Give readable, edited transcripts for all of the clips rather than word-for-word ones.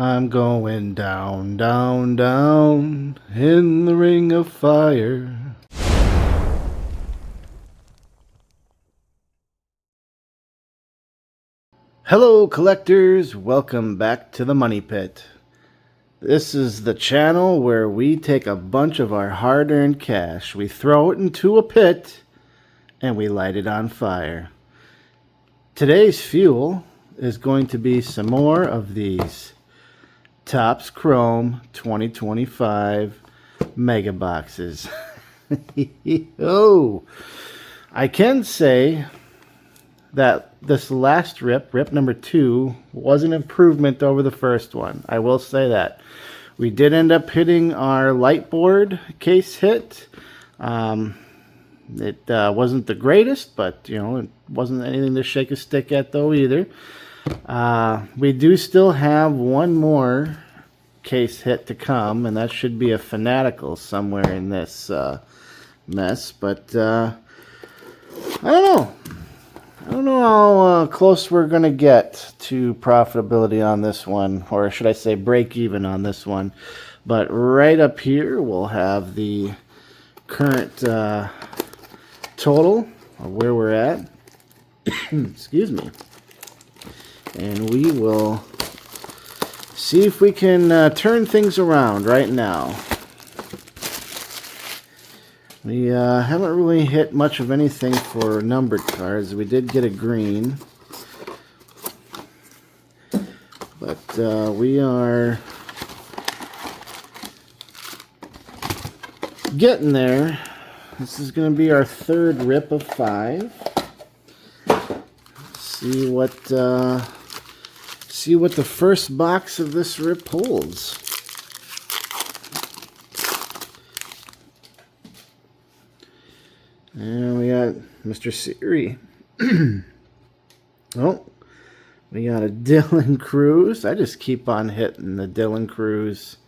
I'm going down, down, down in the ring of fire. Hello, collectors. Welcome back to the Money Pit. This is the channel where we take a bunch of our hard-earned cash, we throw it into a pit, and we light it on fire. Today's fuel is going to be some more of these Topps Chrome 2025 mega boxes. Oh, I can say that this last rip number 2, was an improvement over the first one. I will say that. We did end up hitting our light board case hit. It wasn't the greatest, but you know, it wasn't anything to shake a stick at though either. We do still have one more case hit to come, and that should be a Fanatical somewhere in this mess, but I don't know how close we're going to get to profitability on this one, or should I say break even on this one. But right up here we'll have the current total of where we're at. Excuse me. And we will see if we can turn things around right now. We haven't really hit much of anything for numbered cards. We did get a green. But we are getting there. This is going to be our third rip of 5. See what the first box of this rip holds. And we got Mr. Siri. Oh, we got a Dylan Cruz. I just keep on hitting the Dylan Cruz.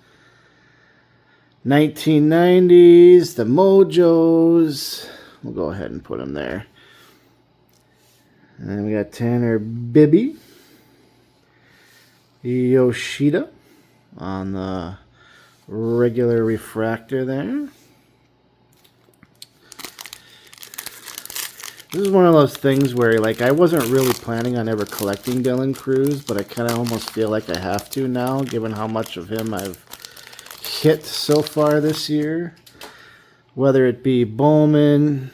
1990s, the Mojos. We'll go ahead and put them there. And then we got Tanner Bibby. Yoshida on the regular refractor there. This is one of those things where, like, I wasn't really planning on ever collecting Dylan Cruz, but I kind of almost feel like I have to now, given how much of him I've hit so far this year. Whether it be Bowman,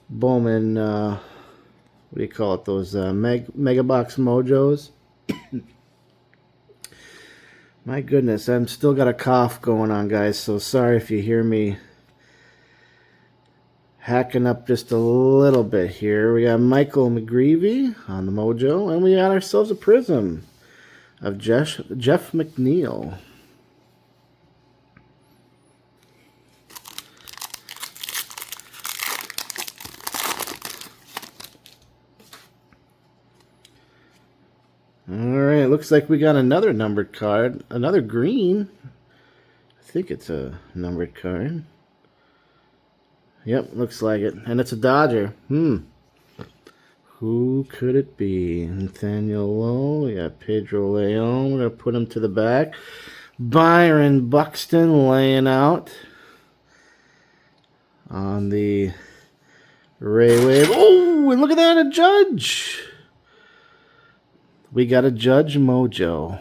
what do you call it, those Mega Box Mojos. My goodness, I'm still got a cough going on, guys, so sorry if you hear me hacking up just a little bit here. We got Michael McGreevy on the Mojo, and we got ourselves a prism of Jeff McNeil. Alright, looks like we got another numbered card. Another green. I think it's a numbered card. Yep, looks like it. And it's a Dodger. Who could it be? Nathaniel Lowe. We got Pedro Leon. We're going to put him to the back. Byron Buxton laying out on the Ray Wave. Oh, and look at that, a Judge. We got a Judge Mojo.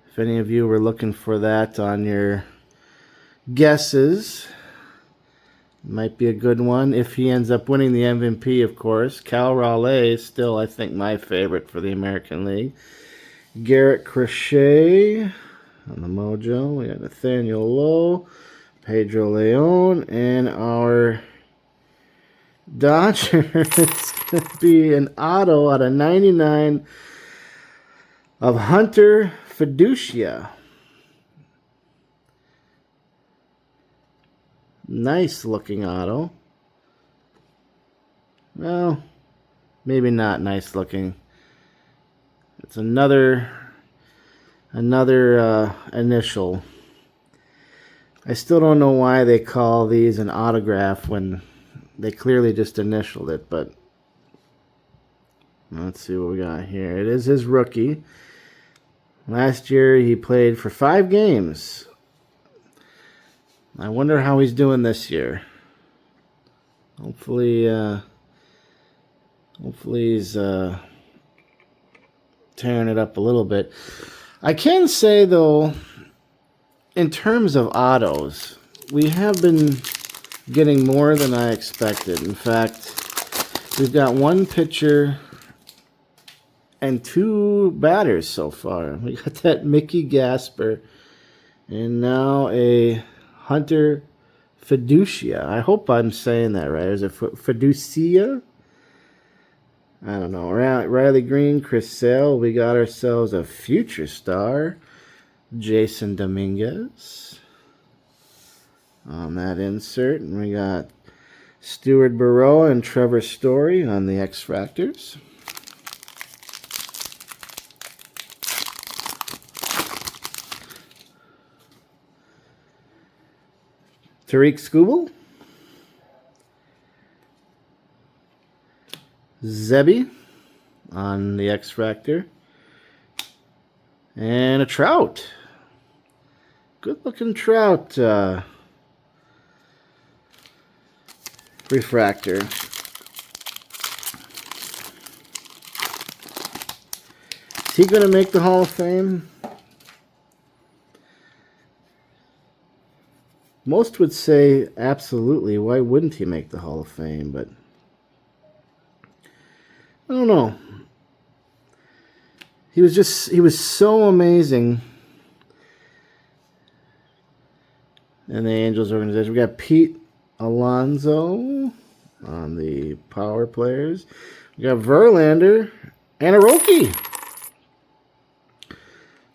If any of you were looking for that on your guesses, might be a good one if he ends up winning the MVP, of course. Cal Raleigh is still, I think, my favorite for the American League. Garrett Crochet on the Mojo. We got Nathaniel Lowe, Pedro Leon, and our Dodger is going to be an auto out of 99 of Hunter Fiducia. Nice looking auto. Well, maybe not nice looking. It's another initial. I still don't know why they call these an autograph when they clearly just initialed it, but Let's see what we got here. It is his rookie. Last year he played for 5 games. I wonder how he's doing this year. Hopefully he's tearing it up a little bit. I can say, though, in terms of autos, we have been getting more than I expected. In fact, we've got 1 pitcher and 2 batters so far. We got that Mickey Gasper and now a Hunter Fiducia. I hope I'm saying that right. Is it Fiducia? I don't know. Riley Green, Chris Sale. We got ourselves a future star, Jason Dominguez, on that insert. And we got Stuart Burrow and Trevor Story on the X Factors. Tariq Skubal, Zebby on the X Factor, and a Trout. Good looking Trout refractor. Is he going to make the Hall of Fame? Most would say absolutely. Why wouldn't he make the Hall of Fame? But I don't know. He was so amazing in the Angels organization. We got Pete Alonso on the power players. We got Verlander and a Roki.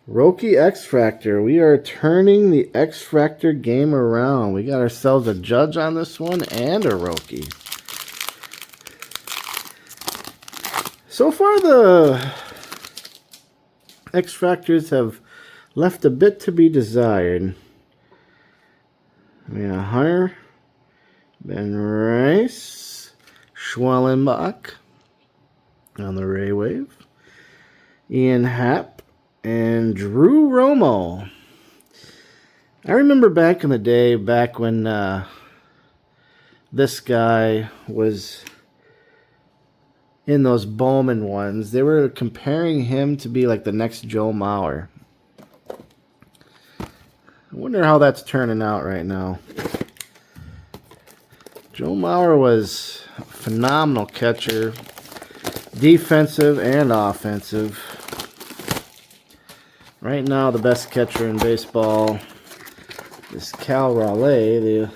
Roki X Factor. We are turning the X Factor game around. We got ourselves a Judge on this one and a Roki. So far, the X Factors have left a bit to be desired. We got Hunter, Ben Rice, Schwellenbach on the Ray Wave, Ian Happ, and Drew Romo. I remember back in the day, back when this guy was in those Bowman ones, they were comparing him to be like the next Joe Mauer. I wonder how that's turning out right now. Joe Mauer was a phenomenal catcher, defensive and offensive. Right now, the best catcher in baseball is Cal Raleigh,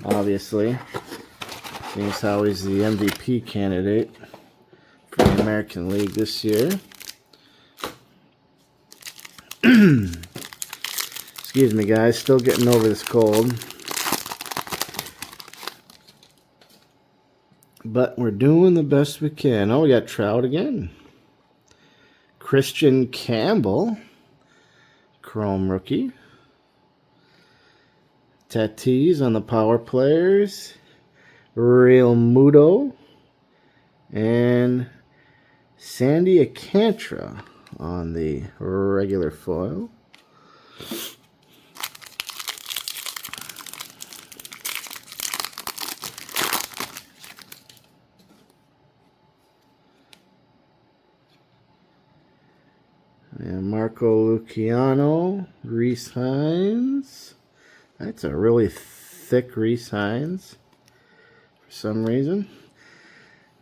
obviously. Seems how he's the MVP candidate for the American League this year. Excuse me, guys. Still getting over this cold. But we're doing the best we can. Oh, we got Trout again. Christian Campbell, Chrome rookie. Tatis on the power players. Real Muto. And Sandy Alcantara on the regular foil. And Marco Luciano, Reese Hines. That's a really thick Reese Hines for some reason.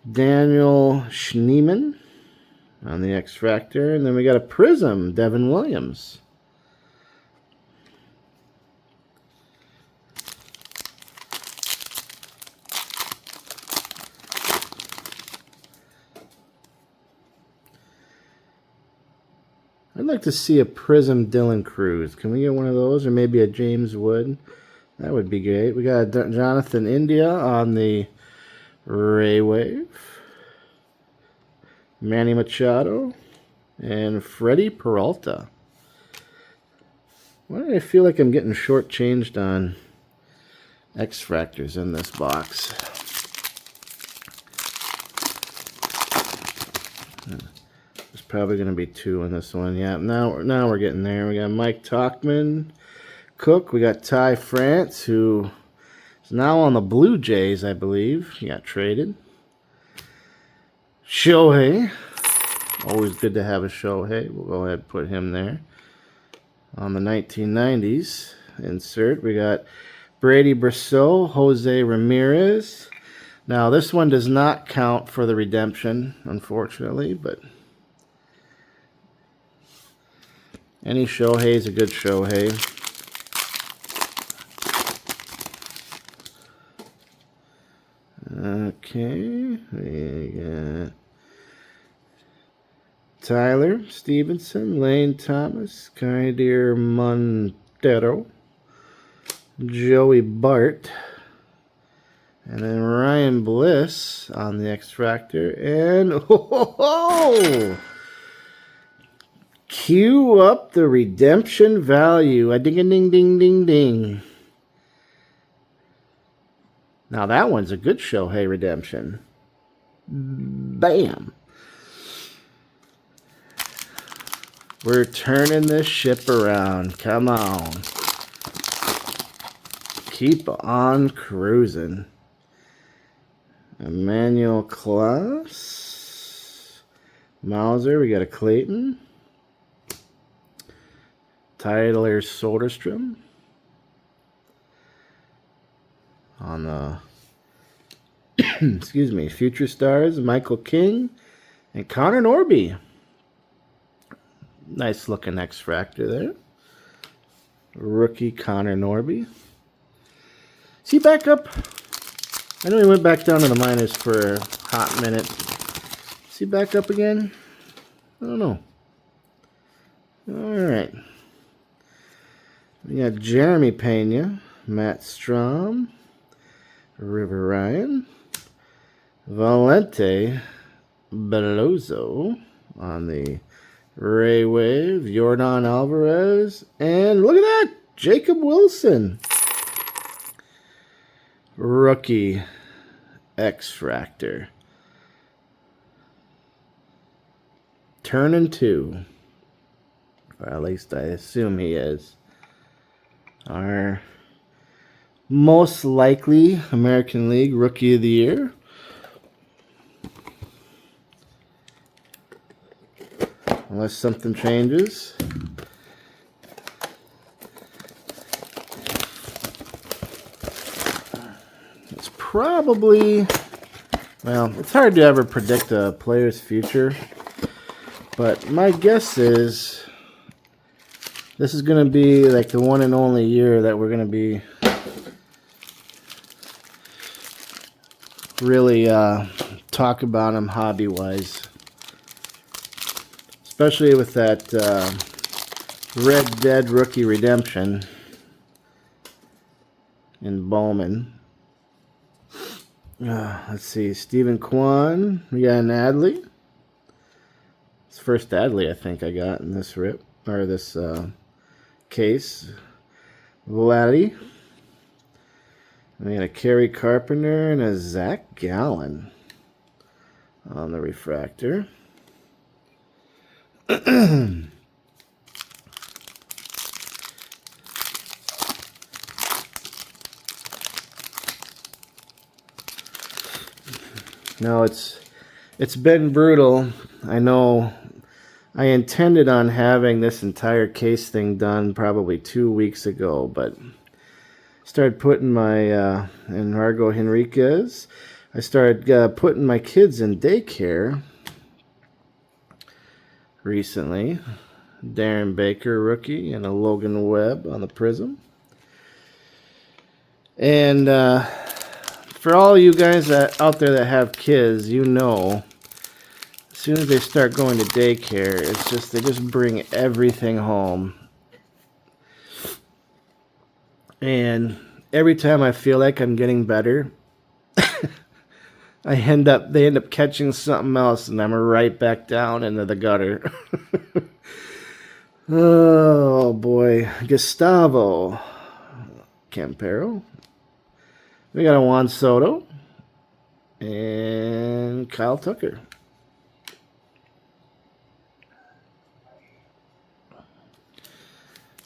Daniel Schneemann on the X Factor. And then we got a Prism, Devin Williams. I'd like to see a Prism Dylan Cruz. Can we get one of those? Or maybe a James Wood? That would be great. We got Jonathan India on the Ray Wave. Manny Machado. And Freddie Peralta. Why do I feel like I'm getting shortchanged on X Factors in this box? There's probably going to be 2 in this one. Yeah, now we're getting there. We got Mike Tauchman, Cook. We got Ty France, who is now on the Blue Jays, I believe. He got traded. Shohei. Always good to have a Shohei. We'll go ahead and put him there. On the 1990s insert, we got Brady Brosseau, Jose Ramirez. Now, this one does not count for the redemption, unfortunately, but any Shohei is a good Shohei. Okay, we got Tyler Stevenson, Lane Thomas, Kaidir Montero, Joey Bart, and then Ryan Bliss on the X-Fractor, and cue up the redemption value. A ding a ding ding ding ding. Now that one's a good Shohei redemption. Bam. We're turning this ship around. Come on. Keep on cruising. Emmanuel Klaus. Mauser. We got a Clayton. Tyler Soderstrom. On the excuse me, Future Stars, Michael King and Connor Norby. Nice looking X-Fractor there. Rookie Connor Norby. Is he back up? I know he went back down to the minors for a hot minute. Is he back up again? I don't know. Alright. We got Jeremy Pena, Matt Strom, River Ryan, Valente Beloso on the Ray Wave, Jordan Alvarez, and look at that, Jacob Wilson. Rookie X-Fractor. Turning 2. Or at least I assume he is. Our most likely American League Rookie of the Year. Unless something changes. It's probably, well, it's hard to ever predict a player's future. But my guess is this is going to be like the one and only year that we're going to be really talk about him hobby-wise. Especially with that Red Dead Rookie Redemption in Bowman. Let's see, Stephen Kwan. We got an Adley. It's the first Adley I think I got in this rip, or this case. Vladdy. We got a Kerry Carpenter and a Zach Gallen on the refractor. No, it's been brutal. I know I intended on having this entire case thing done probably 2 weeks ago, but started putting my Enargo Henriquez. I started putting my kids in daycare recently. Darren Baker, rookie, and a Logan Webb on the Prism. And for all you guys out there that have kids, you know, as soon as they start going to daycare, it's just they just bring everything home. And every time I feel like I'm getting better, they end up catching something else, and I'm right back down into the gutter. Oh boy, Gustavo Campero. We got a Juan Soto and Kyle Tucker.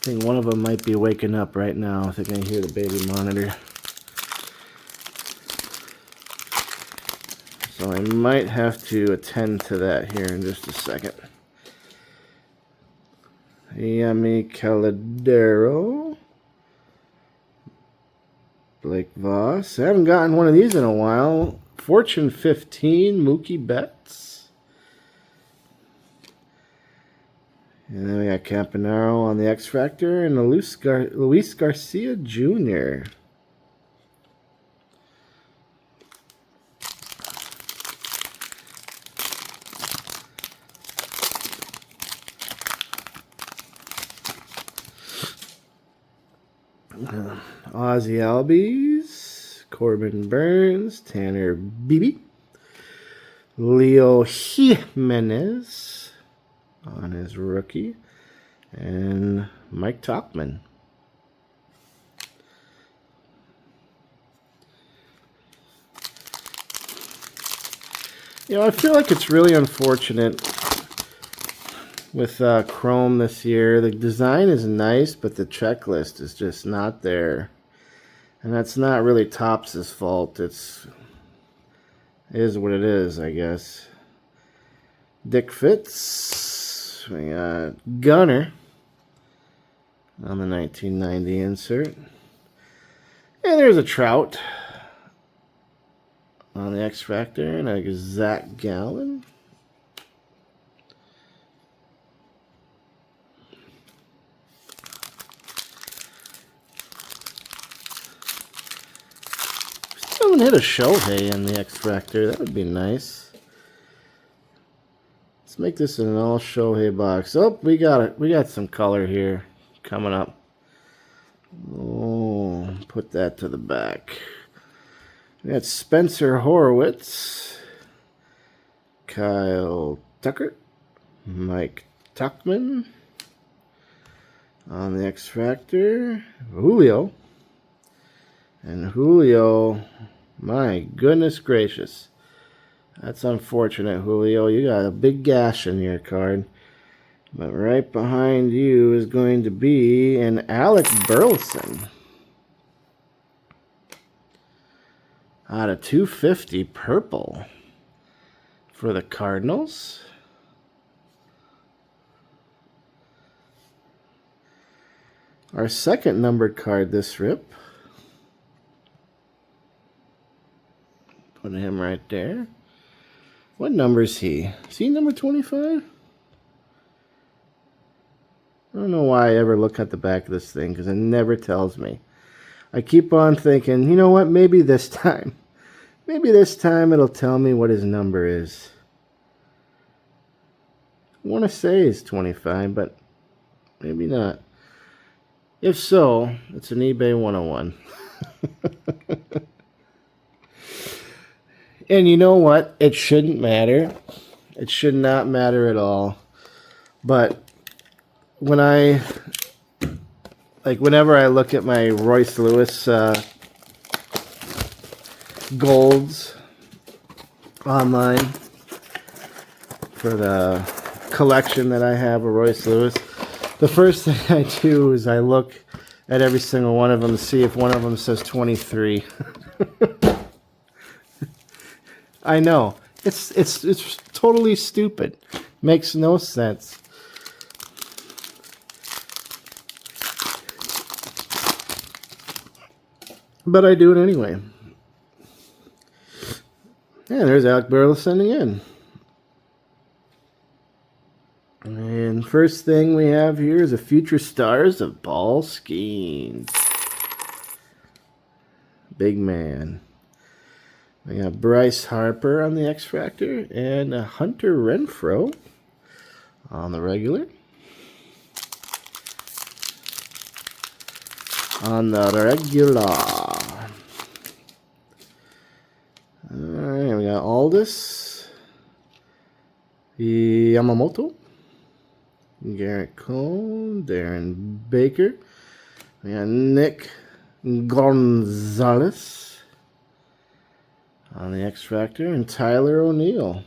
think one of them might be waking up right now. I think I hear the baby monitor. So I might have to attend to that here in just a second. Yami Calidero. Blake Voss. I haven't gotten one of these in a while. Fortune 15, Mookie Betts. And then we got Campanaro on the X Factor and Luis Garcia Jr. Ozzie Albies, Corbin Burns, Tanner Beebe, Leo Jimenez on his rookie, and Mike Tauchman. You know, I feel like it's really unfortunate with Chrome this year. The design is nice, but the checklist is just not there. And that's not really Topps' fault. It is what it is, I guess. Dick Fitz. We got Gunner on the 1990 insert. And there's a Trout on the X Factor, and a Zach Gallen. Someone hit a Shohei in the X Factor. That would be nice. Let's make this an all Shohei box. Oh, we got it. We got some color here coming up. Oh, put that to the back. We got Spencer Horwitz, Kyle Tucker, Mike Tuckman on the X Factor, Julio. And Julio, my goodness gracious. That's unfortunate, Julio. You got a big gash in your card. But right behind you is going to be an Alec Burleson. Out of 250 purple for the Cardinals. Our second numbered card this rip. Put him right there. What number is he? Is he number 25? I don't know why I ever look at the back of this thing, because it never tells me. I keep on thinking, you know what, maybe this time it'll tell me what his number is. I want to say it's 25, but maybe not. If so, it's an eBay 101. And you know what? It shouldn't matter. It should not matter at all. But whenever I look at my Royce Lewis golds online for the collection that I have of Royce Lewis, the first thing I do is I look at every single one of them to see if one of them says 23. I know. It's totally stupid. Makes no sense. But I do it anyway. Yeah, there's Alec Burleson again. And first thing we have here is the Future Stars of Paul Skeens. Big man. We got Bryce Harper on the X Factor and Hunter Renfroe on the regular. On the regular. Alright, we got Aldis, Yamamoto, Garrett Cole, Darren Baker. We got Nick Gonzalez on the X Factor, and Tyler O'Neill.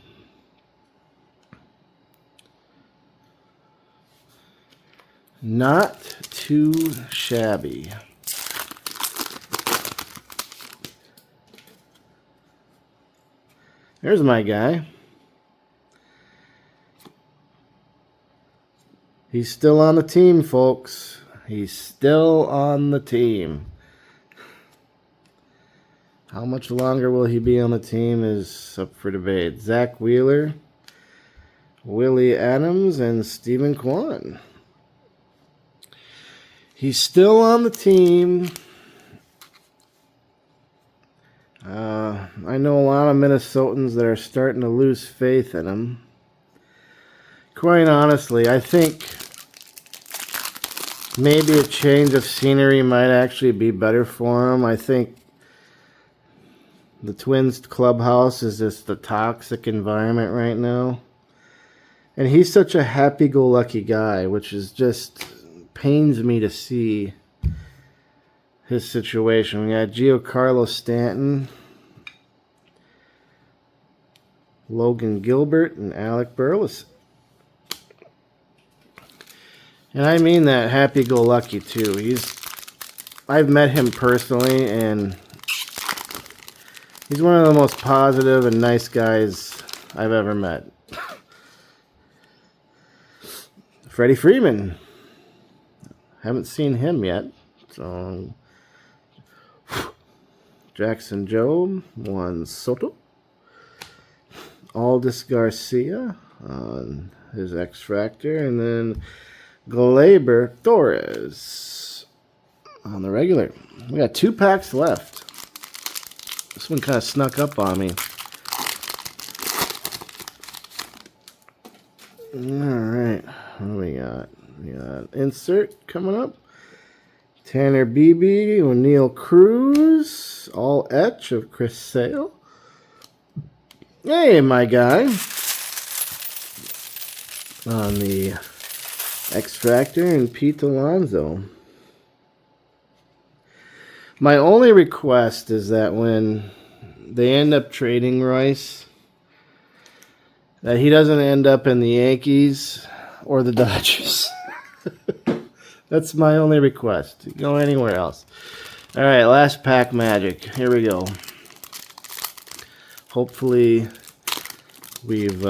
Not too shabby. There's my guy. He's still on the team, folks. He's still on the team. How much longer will he be on the team is up for debate. Zach Wheeler, Willie Adams, and Stephen Kwan. He's still on the team. I know a lot of Minnesotans that are starting to lose faith in him. Quite honestly, I think maybe a change of scenery might actually be better for him. I think the Twins clubhouse is just a toxic environment right now. And he's such a happy-go-lucky guy, which is just pains me to see his situation. We got Giancarlo Stanton, Logan Gilbert, and Alec Burleson. And I mean that happy-go-lucky too. I've met him personally, and he's one of the most positive and nice guys I've ever met. Freddie Freeman. Haven't seen him yet. So Jackson Jobe, Juan Soto, Aldis Garcia on his X Factor, and then Gleyber Torres on the regular. We got 2 packs left. This one kind of snuck up on me. Alright, what do we got? We got insert coming up. Tanner Beebe, O'Neal Cruz, all etch of Chris Sale. Hey, my guy. On the X Factor and Pete Alonso. My only request is that when they end up trading Royce, that he doesn't end up in the Yankees or the Dodgers. That's my only request. Go anywhere else. All right, last pack magic. Here we go. Hopefully we've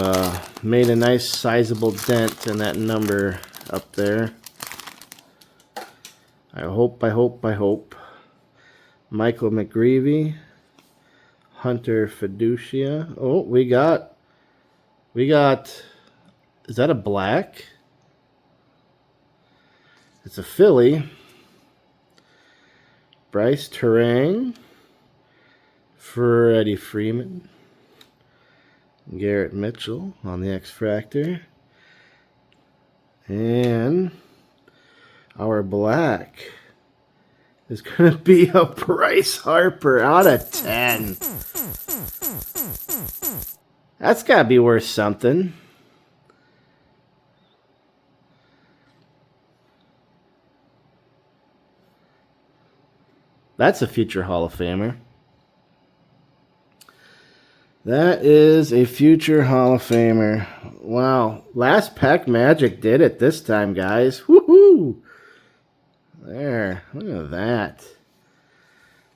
made a nice sizable dent in that number up there. I hope. Michael McGreevy, Hunter Fiducia. Oh, we got, is that a black? It's a Philly. Bryce Terang, Freddie Freeman, Garrett Mitchell on the X Factor, and our black is going to be a Bryce Harper out of 10. That's got to be worth something. That's a future Hall of Famer. That is a future Hall of Famer. Wow. Last pack magic did it this time, guys. Woohoo! There. Look at that.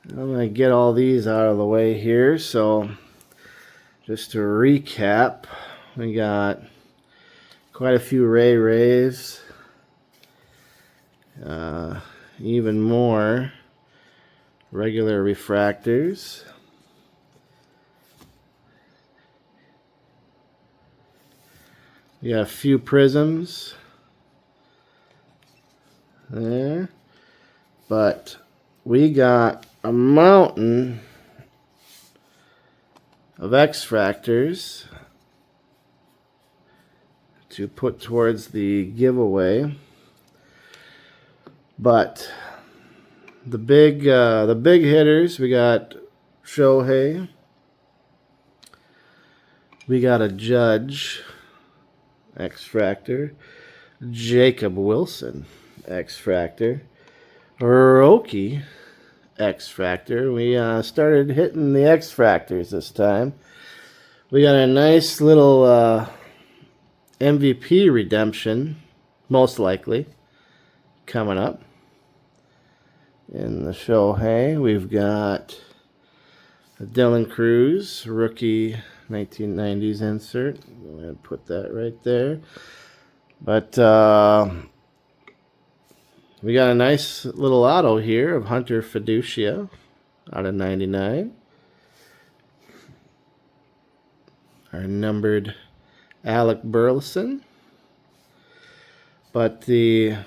I'm going to get all these out of the way here. So, just to recap, we got quite a few Rays. Even more regular refractors. We got a few prisms there, but we got a mountain of X Factors to put towards the giveaway. But the big hitters, we got Shohei, we got a Judge X Factor, Jacob Wilson X Factor, Roki X Factor. We started hitting the X Factors this time. We got a nice little MVP redemption, most likely. coming up. In the Shohei, we've got a Dylan Cruz rookie 1990s insert. I'm going to put that right there. But we got a nice little auto here of Hunter Fiducia out of 99. Our numbered Alec Burleson. But the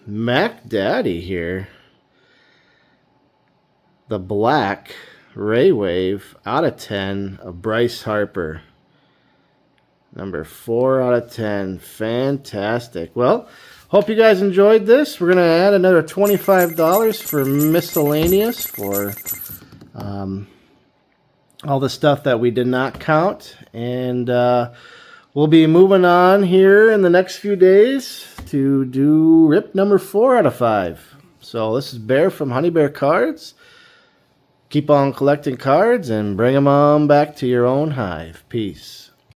Mac Daddy here, the black Ray Wave out of 10 of Bryce Harper. Number 4 out of 10. Fantastic. Well, hope you guys enjoyed this. We're going to add another $25 for miscellaneous for all the stuff that we did not count. And we'll be moving on here in the next few days to do rip number 4 out of 5. So this is Bear from Honey Bear Cards. Keep on collecting cards and bring them on back to your own hive. Peace.